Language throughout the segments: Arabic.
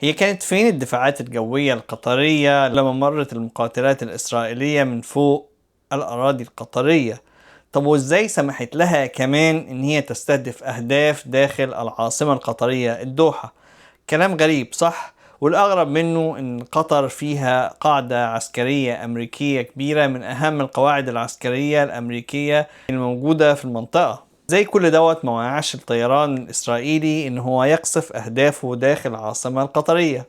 هي كانت فين الدفاعات الجوية القطرية لما مرت المقاتلات الإسرائيلية من فوق الأراضي القطرية؟ طب وإزاي سمحت لها كمان إن هي تستهدف أهداف داخل العاصمة القطرية الدوحة؟ كلام غريب صح؟ والأغرب منه إن قطر فيها قاعدة عسكرية أمريكية كبيرة من أهم القواعد العسكرية الأمريكية الموجودة في المنطقة. زي كل دوت ما وقعش الطيران الإسرائيلي إن هو يقصف أهدافه داخل العاصمة القطرية.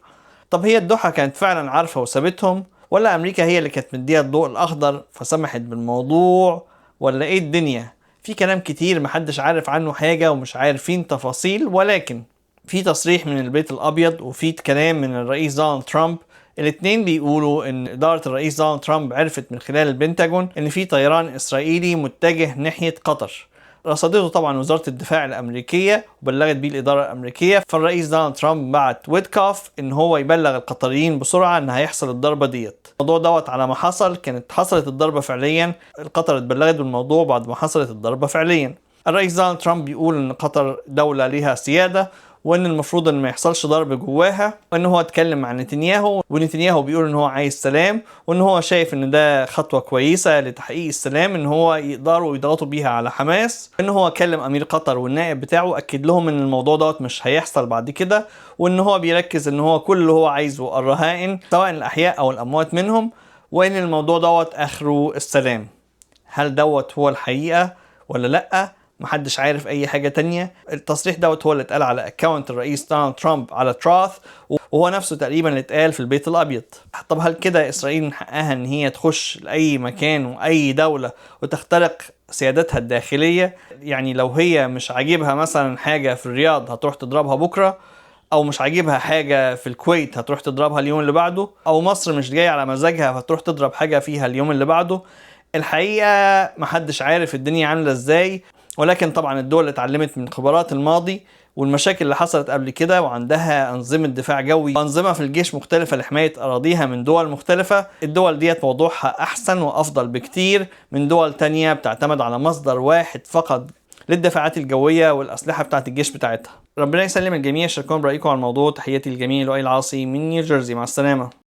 طب هي الدوحة كانت فعلا عارفة وسابتهم، ولا أمريكا هي اللي كانت مديها الضوء الأخضر فسمحت بالموضوع، ولا إيه الدنيا؟ في كلام كتير محدش عارف عنه حاجة ومش عارفين تفاصيل، ولكن في تصريح من البيت الأبيض وفي كلام من الرئيس دونالد ترامب. الاتنين بيقولوا ان إدارة الرئيس دونالد ترامب عرفت من خلال البنتاجون ان في طيران إسرائيلي متجه ناحية قطر. رصدته طبعا وزارة الدفاع الأمريكية وبلغت بيه الإدارة الأمريكية، فالرئيس دونالد ترامب بعت ويتكوف إن هو يبلغ القطريين بسرعة إن هيحصل الضربة ديت. الموضوع دوت على ما حصل كانت حصلت الضربة فعليا، قطر اتبلغت بالموضوع بعد ما حصلت الضربة فعليا. الرئيس دونالد ترامب بيقول إن قطر دولة ليها سيادة وان المفروض ان ما يحصلش ضرب جواها، وان هو اتكلم مع نتنياهو ونتنياهو بيقول ان هو عايز سلام، وان هو شايف ان ده خطوة كويسة لتحقيق السلام ان هو يقدروا يضغطوا بيها على حماس. ان هو كلم امير قطر والنائب بتاعه اكد لهم ان الموضوع دوت مش هيحصل بعد كده، وان هو بيركز ان هو كل اللي هو عايزه الرهائن سواء الاحياء او الاموات منهم، وان الموضوع دوت اخره السلام. هل دوت هو الحقيقة ولا لأ؟ محدش عارف اي حاجة تانية. التصريح دوت هو اللي اتقال على اكاونت الرئيس دونالد ترامب على تراث، وهو نفسه تقريبا اللي اتقال في البيت الابيض. طب هل كده اسرائيل من حقها ان هي تخش لاي مكان واي دولة وتخترق سيادتها الداخلية؟ يعني لو هي مش عاجبها مثلا حاجة في الرياض هتروح تضربها بكرة، او مش عاجبها حاجة في الكويت هتروح تضربها اليوم اللي بعده، او مصر مش جاي على مزاجها فتروح تضرب حاجة فيها اليوم اللي بعده. الحقيقة محدش عارف الدنيا عاملة ازاي، ولكن طبعا الدول اتعلمت من خبرات الماضي والمشاكل اللي حصلت قبل كده، وعندها أنظمة دفاع جوي وأنظمة في الجيش مختلفة لحماية أراضيها من دول مختلفة. الدول ديت موضوعها أحسن وأفضل بكتير من دول تانية بتعتمد على مصدر واحد فقط للدفاعات الجوية والأسلحة بتاعت الجيش بتاعتها. ربنا يسلم الجميع. شكرا برأيكم على الموضوع. تحياتي للجميع، لؤي العاصي من نيوجيرسي. مع السلامة.